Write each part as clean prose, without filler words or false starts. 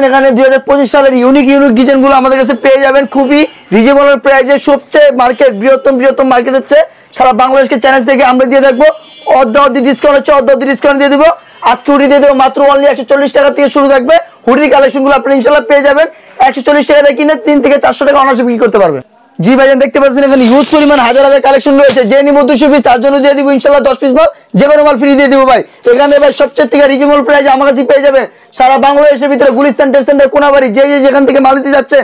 এখানে 2025 সালের ইউনিক ডিজাইনগুলো আমাদের কাছে পেয়ে যাবেন খুবই রিজনেবল প্রাইসে। সবচেয়ে মার্কেট বৃহত্তম মার্কেট হচ্ছে সারা বাংলাদেশকে চ্যালেঞ্জ থেকে আমরা দিয়ে থাকবো অর্ধ ডিসকাউন্ট হচ্ছে, অর্ধ ডিসকাউন্ট দিয়ে দিব। আজকে হুডি দিয়ে দেবো মাত্র অনলি 140 টাকা থেকে শুরু থাকবে। হুডির কালেকশনগুলো আপনি ইনশাআল্লাহ পেয়ে যাবেন 140 টাকা দিয়ে কিনে 3 থেকে 400 টাকা অনার্সে বিক্রি করতে পারবেন। জি ভাইজান দেখতে পাচ্ছেন এখানে হিউজ পরিমাণ হাজার কালেকশন রয়েছে। যে নিব 200 পিস তার জন্য দিয়ে দিব ইনশাআল্লাহ 10 পিস মাল, যে কোনো মাল ফ্রি দিয়ে দিব ভাই। এখানে ভাই সবচেয়ে থেকে রিজনেবল প্রাইসে আমার কাছে পেয়ে যাবেন সারা বাংলাদেশের ভিতরে গুলিস্তান ট্রেড সেন্টার কোনাবাড়ি যে যেখান থেকে মাল নিতে যাচ্ছেন,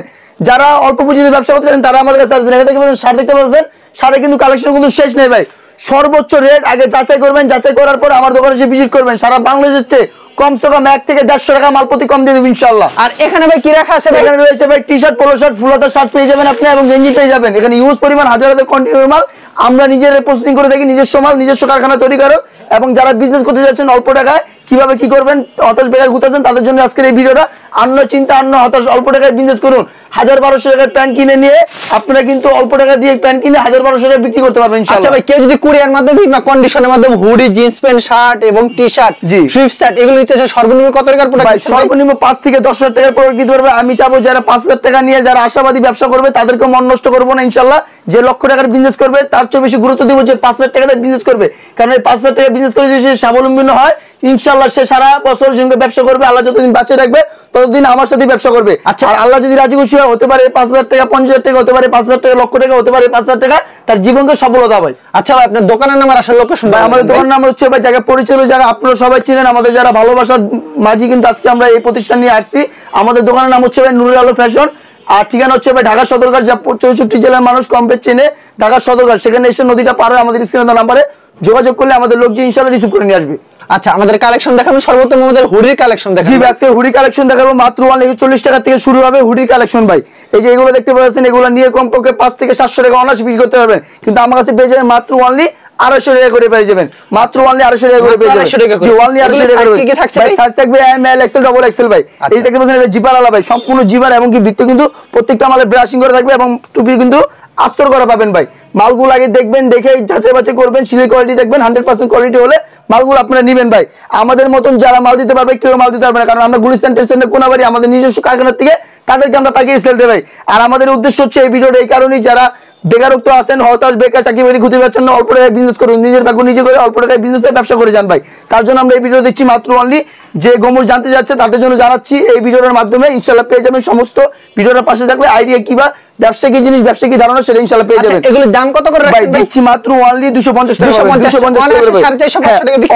যারা অল্প পুঁজিতে ব্যবসা করতে চান তারা আমাদের কাছে আসবেন। এখানে দেখতে পাচ্ছেন শার্ট দেখতে পাচ্ছেন, শার্টে কিন্তু কালেকশন কিন্তু শেষ নেই ভাই। সর্বোচ্চ রেট আগে যাচাই করবেন, যাচাই করার পর আমার দোকানে এসে ভিজিট করবেন। সারা বাংলাদেশের চেয়ে কমসে কম 1 থেকে 150 টাকা মাল প্রতি কম দিয়ে দেব ইনশাআল্লাহ। আর এখানে ভাই কি রাখা আছে? এখানে রয়েছে ভাই টি-শার্ট, পোলো শার্ট, ফুল হাতা শার্ট পেয়ে যাবেন আপনি এবং গেঞ্জি পেয়ে যাবেন। এখানে ইউজ পরিমাণ হাজার কন্টিনিউ মাল আমরা নিজেরা প্রসেসিং করে থাকি, নিজস্ব মাল নিজস্ব কারখানা তৈরি করো। এবং যারা বিজনেস করতে যাচ্ছেন অল্প টাকায় কিভাবে কি করবেন, হতাশ বেকার ঘুরতেছেন তাদের জন্য আজকের এই ভিডিওটা। আন্ন চিন্তা আন্ন হতাশ, অল্প টাকায় বিজনেস করুন। 1000-1200 টাকার প্যান্ট কিনে নিয়ে আপনারা কিন্তু অল্প টাকা দিয়ে প্যান্ট কিনে 1000-1200 টাকা বিক্রি করতে পারবেন ইনশাআল্লাহ। আচ্ছা ভাই, কেউ যদি কুরিয়ার মাধ্যমে বা কন্ডিশনের মাধ্যমে হুডি, জিন্স প্যান্ট, শার্ট এবং টি-শার্ট, সুইফট শার্ট এগুলো নিতে চায় সর্বনিম্ন কত টাকার প্রোডাক্ট? সর্বনিম্ন 5 থেকে 10,000 টাকার প্রোডাক্ট দিতে পারবে। আমি চাবো যারা 5000 টাকা নিয়ে যারা আশাবাদী ব্যবসা করবে তাদেরকে মন নষ্ট করবো না ইনশাআল্লাহ। যে লক্ষ টাকার বিজনেস করবে তার চেয়ে বেশি গুরুত্ব দিব যে 5000 টাকা বিজনেস করবে। কারণ এই 5000 টাকা বিজনেস করে যদি সে স্বাবলম্বী হয় ইনশাআল্লাহ সে সারা বছর সঙ্গে ব্যবসা করবে। আল্লাহ যতদিন বাঁচিয়ে রাখবে ততদিন আমার সাথে ব্যবসা করবে। আচ্ছা, আর আল্লাহ যদি রাজি খুশি হয় হতে পারে 5000 টাকা, 5000 টাকা হতে পারে, 5000 টাকা লক্ষ টাকা হতে পারে, 5000 টাকা তার জীবনকে সফলতা হয়। আচ্ছা ভাই, আপনার দোকানের নাম আর আসার লোকেশন? ভাই আমাদের দোকানের নাম হচ্ছে ভাই জায়গা পরিচয় জায়গা আপনারা সবাই চিনেন, আমাদের যারা ভালোবাসার মাঝি কিন্তু আজকে আমরা এই প্রতিষ্ঠান নিয়ে আসছি। আমাদের দোকানের নাম হচ্ছে ভাই নুরুল আলো ফ্যাশন। আর ঠিকানা হচ্ছে ভাই ঢাকা সদরঘাট, যা 64 জেলার মানুষ কম বেশ চেনে ঢাকা সদরঘাট। সেখানে এসে নদীটা পার হয়ে আমাদের স্ক্রিনে নাম্বারে যোগাযোগ করলে আমাদের লোক যে ইনশাআল্লাহ রিসিভ করে নিয়ে আসবে। আচ্ছা, আমাদের কালেকশন দেখাবেন সর্বোত্তম আমাদের হুডির কালেকশন দেখাবেন। জি ভাই, আজকে হুডি কালেকশন দেখাবো মাত্র 140 টাকা থেকে শুরু হবে হুডির কালেকশন ভাই। এই যে এগুলো দেখতে পাচ্ছেন এগুলো নিয়ে কমপক্ষে 5 থেকে 700 টাকা অনার্স বিক্রি করতে পারবেন, কিন্তু আমার কাছে পেয়ে যাবেন মাত্র অনলি 250 টাকা করে পেয়ে যাবেন। মাত্র অনলি 250 টাকা করে পেয়ে যাবেন। জি অনলি 250 টাকা করে। ভাই সাইজ থাকবে M L XL double XL ভাই। এই দেখতে পাচ্ছেন এটা জিপার আলা ভাই, সম্পূর্ণ জিপার এবং কি ভিতরে কিন্তু প্রত্যেকটা মালে ব্রাশিং করা থাকবে এবং টুপি কিন্তু আস্তর করা পাবেন ভাই। মালগুলো আগে দেখবেন, দেখে যাচাই বাছাই করবেন, সিলের কোয়ালিটি দেখবেন, 100% কোয়ালিটি হলে মালগুলো আপনারা নেবেন ভাই। আমাদের মতন যারা মাল দিতে পারবে কেউ মাল দিতে পারবে না, কারণ আমরা গুলিস্তান ট্রেড সেন্টার কোনাবাড়ি আমাদের নিজস্ব কারখানা থেকে তাদেরকে আমরা পাকিয়ে সেল দেই ভাই। আর আমাদের উদ্দেশ্য হচ্ছে এই ভিডিওটা এই কারণেই, যারা বেকারত্ব আছেন, হতাশ, বেকার, চাকরি বাকরি খুঁজে পাচ্ছেন না, অল্প টাকায় বিজনেস করুন, নিজের ভাগ্য নিজে করে অল্প টাকায় বিজনেসে ব্যবসা করে যান ভাই। তার জন্য আমরা এই ভিডিও দিচ্ছি মাত্র অনলি। যে গোমর জানতে যাচ্ছে তাদের জন্য জানাচ্ছি এই ভিডিওটার মাধ্যমে ইনশাআল্লাহ পেয়ে যাবেন সমস্ত ভিডিওটার পাশে থাকলে আইডিয়া কিবা ব্যবসা কি জিনিস, ব্যবসা কি ধারণা সেটা ইনশাআল্লাহ পেয়ে যাবেন। এগুলোর দাম কত করে ভাই দিচ্ছি মাত্র অনলি 250 টাকা। 250 টাকা করে ভাই।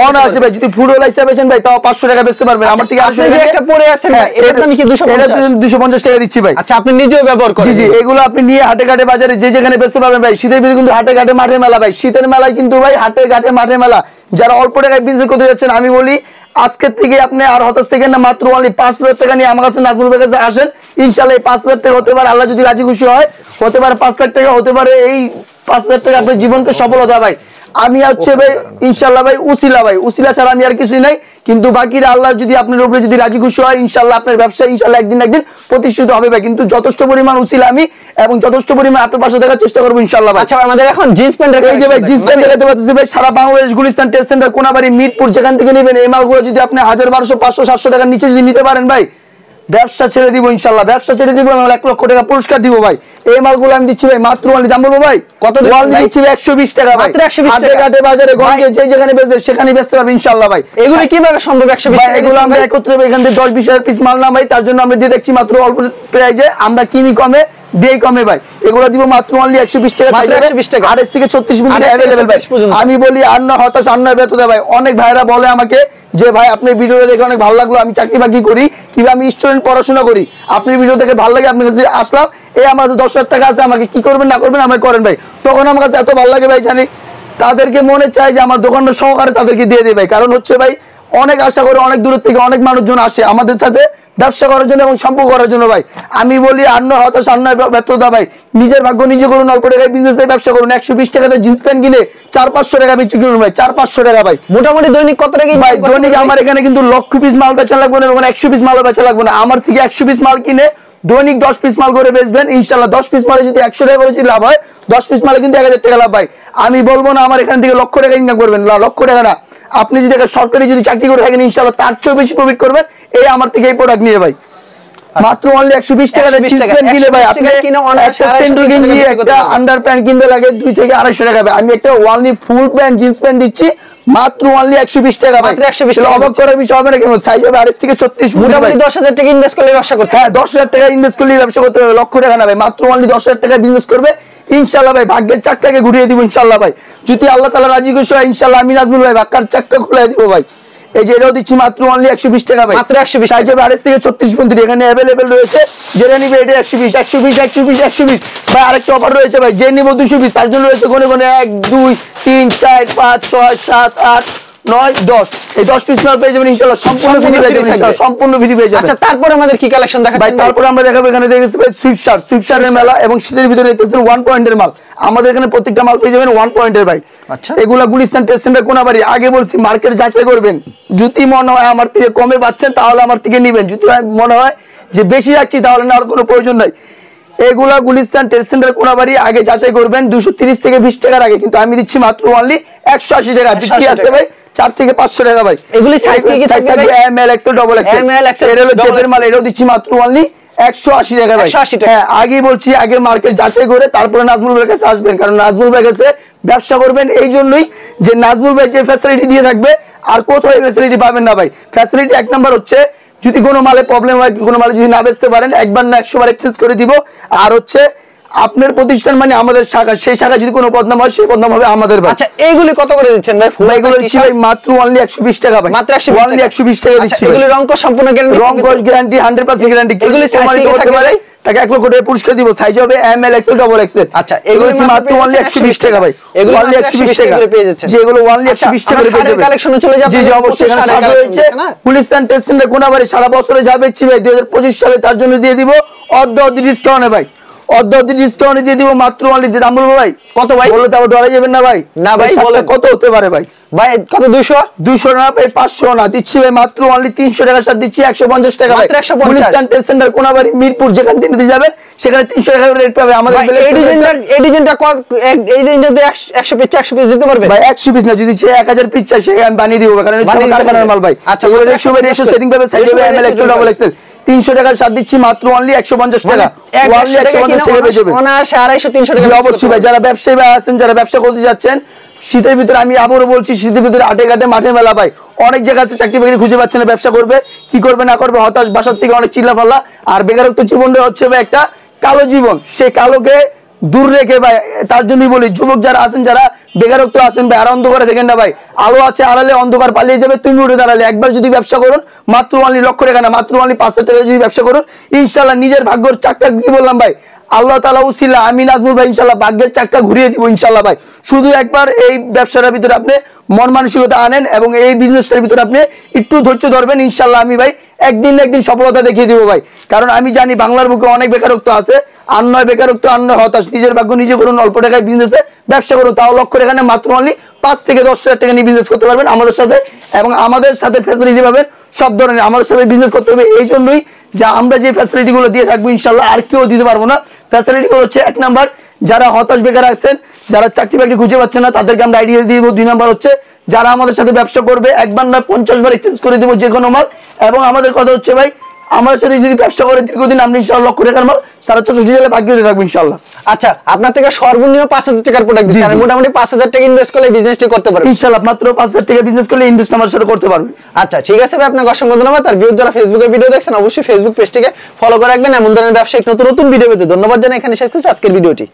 অন আসে ভাই, যদি ফুল ওলাই হিসাবেছেন ভাই তাও 500 টাকা বেচতে পারবেন। আমার থেকে 800 টাকা একটা পড়ে আছেন ভাই, এর দাম কি 250 টাকা দিচ্ছি ভাই। আচ্ছা, আপনি নিজেও ব্যবহার করেন? জি জি, এগুলো আপনি নিয়ে হাটে ঘাটে বাজারে যে যেখানে বেচতে পারবেন ভাই। শীতের ভিতরে কিন্তু হাটে ঘাটে মাঠে মেলা ভাই, শীতের মেলায় কিন্তু ভাই হাটে ঘাটে মাঠে মেলা। যারা অল্প টাকায় বিজনেস করতে যাচ্ছেন আমি বলি আজকের থেকে আপনি আর হতাশ থেকে না, মাত্র অনলি 5000 টাকা নিয়ে আমার কাছে নাজমুল ভাইয়ের কাছে আসেন। ইনশাআল্লাহ এই 5000 টাকা হতে পারে, আল্লাহ যদি রাজি খুশি হয় হতে পারে 5 লাখ টাকা, হতে পারে এই 5000 টাকা আপনার জীবনকে সফলতা ভাই। আমি হচ্ছে ভাই ইনশাআল্লাহ ভাই উসিলা ভাই, উসিলা ছাড়া আমি আর কিছুই নাই। কিন্তু বাকিরা আল্লাহ যদি আপনার উপরে যদি রাজি খুশি হয় ইনশাআল্লাহ আপনার ব্যবসা ইনশাআল্লাহ একদিন একদিন প্রতিষ্ঠিত হবে ভাই। কিন্তু যথেষ্ট পরিমাণ উসিলা আমি এবং যথেষ্ট পরিমাণ আপনার পাশে থাকার চেষ্টা করবো ইনশাআল্লাহ ভাই। আচ্ছা, আমাদের এখন জিন্স প্যান্ট, এই যে ভাই জিন্স প্যান্ট দেখাতে পাচ্ছি ভাই, সারা বাংলাদেশ গুলিস্তান ট্রেড সেন্টার কোনাবাড়ি মিরপুর যেখান থেকে নেবেন এই মালগুলো যদি আপনি 1000, 1200, 500, 700 টাকার নিচে যদি নিতে পারেন ভাই ব্যবসা ছেড়ে দিব ইনশাআল্লাহ, ব্যবসা ছেড়ে দিব, 1 লক্ষ টাকা পুরস্কার দিব ভাই। এই মালগুলো আমি দিচ্ছি ভাই মাত্র অনলি, দাম বলবো ভাই কত দিচ্ছি ভাই 120 টাকা ভাই। হাটে ঘাটে বাজারে গঞ্জে যে যেখানে বেচবে সেখানে বেচতে পারবে ইনশাআল্লাহ ভাই। এগুলো কিভাবে সম্ভব 120 টাকা? এগুলো আমরা একত্রে এখান থেকে 10-20 পিস মাল না ভাই, তার জন্য আমরা দিয়ে দেখছি মাত্র অল্প প্রাইজে, আমরা কিনি কমে দেই কমে ভাই। এগুলো দিব মাত্র অনলি 120 টাকা, 120 টাকা 28 থেকে 36 মিনিট अवेलेबल ভাই। আমি বলি আর না হতাশ আর না ব্যর্থতা ভাই। অনেক ভাইরা বলে আমাকে যে ভাই আপনার ভিডিওটা দেখে অনেক ভালো লাগলো, আমি চাকরি বাকরি করি কিংবা আমি স্টুডেন্ট পড়াশোনা করি, আপনার ভিডিও দেখে ভালো লাগে আপনার কাছে আসলাম, এই আমার কাছে 10,000 টাকা আছে, আমাকে কি করবেন না করবেন আমাকে করেন ভাই। তখন আমার কাছে এত ভালো লাগে ভাই, জানি তাদেরকে মনে চাই যে আমার দোকানটা সহকারে তাদেরকে দিয়ে দেয় ভাই। কারণ হচ্ছে ভাই অনেক আশা করে অনেক দূর থেকে অনেক মানুষজন আসে আমাদের সাথে ব্যবসা করার জন্য এবং সম্পর্ক করার জন্য ভাই। আমি বলি আর নয় হতাশ আর নয় ব্যর্থতা ভাই, নিজের ভাগ্য নিজে করুন, অল্প টাকায় বিজনেসে ব্যবসা করুন। 120 টাকাতে জিন্স প্যান্ট কিনে 400-500 টাকা বিক্রি করুন ভাই, 400-500 টাকা ভাই। মোটামুটি দৈনিক কত টাকা ভাই? দৈনিক আমার এখানে কিন্তু লক্ষ পিস মাল বেচা লাগবে না এবং 100 পিস মালও বেচা লাগবে না। আমার থেকে 100 পিস মাল কিনে দৈনিক 10 পিস মাল করে বেচবেন ইনশাআল্লাহ। 10 পিস মালে যদি 100 টাকা করে যদি লাভ হয়, 10 পিস মালে কিন্তু 1000 টাকা লাভ ভাই। আমি বলবো না আমার এখান থেকে লক্ষ টাকা ইনকাম করবেন, লক্ষ টাকা না, আপনি যদি সরকারি যদি চাকরি করে থাকেন ইনশাআল্লাহ তার চেয়ে বেশি প্রফিট করবেন এই আমার থেকে এই প্রোডাক্ট নিয়ে ভাই। মাত্র অনলি 120 টাকা দিয়ে জিন্স প্যান্ট কিনে ভাই আপনি একটা সেন্ট্রাল গেঞ্জি একটা আন্ডার প্যান্ট কিনতে লাগে 2 থেকে 250 টাকা ভাই আমি একটা only full pant jeans pant দিচ্ছি মাত্র অনলি 120 টাকা ভাই অবাক করার বিষয় হবে না কেমন সাইজ হবে 28 থেকে 36 মোটামুটি 10000 টাকা ইনভেস্ট করলে ব্যবসা করতে হ্যাঁ 10000 টাকা ইনভেস্ট করলে ব্যবসা করতে হবে লক্ষ টাকা না ভাই মাত্র অনলি 10000 টাকা বিজনেস করবে ইনশাআল্লাহ ভাই ভাগ্যের চাকাকে ঘুরিয়ে দিব ইনশাআল্লাহ ভাই যদি আল্লাহ তাআলা রাজি খুশি হয় ইনশাআল্লাহ আমি নাজমুল ভাই ভাগ্যের চাকা খুলে দিব ভাই এই যে এটাও দিচ্ছি মাত্র অনলি 120 টাকা ভাই মাত্র 120 সাইজ হবে 28 থেকে 36 পর্যন্ত এখানে अवेलेबल রয়েছে যেটা নিবে এটা 120 ভাই আরেকটা অফার রয়েছে ভাই যে নিব 220 তার জন্য রয়েছে কোনে কোনে 1 2 3 4 5 6 7 8 9 10 এই 10 পিস মাল পেয়ে যাবেন ইনশাআল্লাহ সম্পূর্ণ ফ্রি পেয়ে যাবেন ইনশাআল্লাহ সম্পূর্ণ ফ্রি পেয়ে যাবেন আচ্ছা তারপর আমাদের কি কালেকশন দেখাচ্ছেন ভাই তারপর আমরা দেখাবো এখানে দেখেছি ভাই সুইফট শার্টের মেলা এবং শীতের ভিতরে দেখতেছেন 1 পয়েন্টের মাল আমাদের এখানে প্রত্যেকটা মাল পেয়ে যাবেন 1 পয়েন্টের ভাই আচ্ছা এগুলা গুলিস্তান টেস্ট সেন্টার কোনাবাড়ি আগে বলছি মার্কেট যাচাই করবেন যদি মনে হয় আমার থেকে কমে পাচ্ছেন তাহলে আমার থেকে নেবেন যদি মনে হয় যে বেশি যাচ্ছি তাহলে না আর কোনো প্রয়োজন নাই এগুলা গুলিস্তান টেস্ট সেন্টার কোনাবাড়ি আগে যাচাই করবেন 230 থেকে 20 টাকার আগে কিন্তু আমি দিচ্ছি মাত্র অনলি 180 টাকা বিক্রি আছে ভাই 4 থেকে 500 টাকা ভাই এগুলি সাইজ কি থাকবে M L XL double XL এর হলো জেপের মাল এটাও দিচ্ছি মাত্র অনলি 180 টাকা ভাই হ্যাঁ আগে বলছি আগে মার্কেট যাচাই করে তারপরে নাজমুল ভাইয়ের কাছে আসবেন কারণ নাজমুল ভাইয়ের কাছে ব্যবসা করবেন এই জন্যই যে নাজমুল ভাই যে ফ্যাসিলিটি দিয়ে থাকবে আর কোথাও ফ্যাসিলিটি পাবেন না ভাই ফ্যাসিলিটি এক নাম্বার হচ্ছে যদি কোনো মালে প্রবলেম হয় কোনো মালে যদি না বেচতে পারেন একবার না 100 বার এক্সচেঞ্জ করে দিব আর হচ্ছে আপনার প্রতিষ্ঠান মানে আমাদের শাখা সেই শাখা যদি কোনো বদনাম হয় সেই বদনাম হবে আমাদের ভাই আচ্ছা এইগুলি কত করে দিচ্ছেন ভাই ভাই এগুলো দিচ্ছি ভাই মাত্র অনলি 120 টাকা ভাই মাত্র 120 টাকা দিচ্ছি এগুলি রং কোড সম্পূর্ণ গ্যারান্টি রং কোড গ্যারান্টি 100% গ্যারান্টি এগুলি সাইজ করতে পারে তাকে 1 লক্ষ টাকা পুরস্কার দিব সাইজ হবে M L XL double XL আচ্ছা এগুলো মাত্র অনলি 120 টাকা ভাই এগুলো অনলি 120 টাকা পেয়ে যাচ্ছেন যে এগুলো অনলি 120 টাকা পেয়ে যাবেন কালেকশনে চলে যাবে জি জি অবশ্যই এখানে ছাড় রয়েছে গুলিস্তান টেস্ট সেন্টার কোনাবাড়ি সারা বছরে যাবে ভাই 2025 সালে তার জন্য দিয়ে দিব অর্ধ ডিসকাউন্টে ভাই অর্ধ ডিসকাউন্ট দিয়ে দিব মাত্র অনলি দাম বলবো ভাই কত ভাই বলে তাও ডরে যাবেন না ভাই না ভাই বলে কত হতে পারে ভাই ভাই কত 200 না ভাই 500 না দিচ্ছি ভাই মাত্র অনলি 300 টাকার সাথে দিচ্ছি 150 টাকা ভাই গুলিস্তান টেস্ট সেন্টার কোনাবাড়ি মিরপুর যেখান থেকে নিতে যাবেন সেখানে 300 টাকা রেট পাবে আমাদের এই ডিজাইনটা এই ডিজাইনটা 100 পিস দিতে পারবে ভাই 100 পিস না যদি 1000 পিস চাই সেখানে আমি বানিয়ে দিব কারণ এটা কারখানার মাল ভাই আচ্ছা এগুলো 100 সেটিং পাবে সাইজ হবে M L XL double XL 300 টাকার সাথে দিচ্ছি মাত্র অনলি 150 টাকা অনলি 150 টাকা পেয়ে যাবেন অনায়াসে 250 300 টাকা অবশ্যই ভাই যারা ব্যবসায়ী ভাই আছেন যারা ব্যবসা করতে যাচ্ছেন শীতের ভিতরে আমি আবারও বলছি শীতের ভিতরে আটে ঘাটে মাঠে মেলা ভাই অনেক জায়গা আছে চাকরি বাকরি খুঁজে পাচ্ছে না ব্যবসা করবে কি করবে না করবে হতাশ বাসার থেকে অনেক চিল্লা ফাল্লা আর বেকারত্ব জীবনটা হচ্ছে ভাই একটা কালো জীবন সেই কালোকে দূর রেখে ভাই তার জন্যই বলি যুবক যারা আছেন যারা বেকারত্ব আছেন ভাই আর অন্ধকারে দেখেন না ভাই আলো আছে আড়ালে অন্ধকার পালিয়ে যাবে তুমি উঠে দাঁড়ালে একবার যদি ব্যবসা করুন মাত্র অনলি লক্ষ টাকা না মাত্র অনলি 500 টাকা যদি ব্যবসা করুন ইনশাআল্লাহ নিজের ভাগ্যের চাকা কি বললাম ভাই আল্লাহ তাআলা উসিলা আমি নাজমুল ভাই ইনশাআল্লাহ ভাগ্যের চাকা ঘুরিয়ে দিব ইনশাআল্লাহ ভাই শুধু একবার এই ব্যবসার ভিতরে আপনি মন মানসিকতা আনেন এবং এই বিজনেসটার ভিতরে আপনি একটু ধৈর্য ধরবেন ইনশাআল্লাহ আমি ভাই একদিন না একদিন সফলতা দেখিয়ে দিব ভাই কারণ আমি জানি বাংলার বুকে অনেক বেকারত্ব আছে আর নয় বেকারত্ব আর নয় হতাশ নিজের ভাগ্য নিজে করুন অল্প টাকায় বিজনেসে ব্যবসা করুন তাও লক্ষ টাকা না মাত্র অনলি 5 থেকে 10,000 টাকা নিয়ে বিজনেস করতে পারবেন আমাদের সাথে এবং আমাদের সাথে ফ্যাসিলিটি পাবেন সব ধরনের আমাদের সাথে বিজনেস করতে হবে এই জন্যই যে আমরা যে ফ্যাসিলিটিগুলো দিয়ে থাকবো ইনশাআল্লাহ আর কেউ দিতে পারবো না ফ্যাসিলিটিগুলো হচ্ছে এক নাম্বার যারা হতাশ বেকার আছেন যারা চাকরি বাকরি খুঁজে পাচ্ছেন না তাদেরকে আমরা আইডিয়া দিয়ে দিব 2 নাম্বার হচ্ছে যারা আমাদের সাথে ব্যবসা করবে একবার না 50 বার এক্সচেঞ্জ করে দিব যে কোনো মাল এবং আমাদের কথা হচ্ছে ভাই আমার সাথে যদি ব্যবসা করে দীর্ঘদিন আমরা ইনশাআল্লাহ লক্ষ টাকার মাল 64 জেলে ভাগ্য দিয়ে থাকবো ইনশাআল্লাহ আচ্ছা আপনার থেকে সর্বনিম্ন 5000 টাকার প্রোডাক্ট দিচ্ছেন মোটামুটি 5000 টাকা ইনভেস্ট করলে বিজনেসটি করতে পারবেন ইনশাআল্লাহ মাত্র 5000 টাকা বিজনেস করলে ইনভেস্ট আমার সাথে করতে পারবেন আচ্ছা ঠিক আছে ভাই আপনাকে অসংখ্য ধন্যবাদ আর ভিউয়ার যারা ফেসবুকে ভিডিও দেখছেন অবশ্যই ফেসবুক পেজটিকে ফলো করে রাখবেন এমন ধরনের ব্যবসায়িক নতুন নতুন ভিডিও পেতে ধন্যবাদ জানাই এখানে শেষ করছি আজকের ভিডিওটি।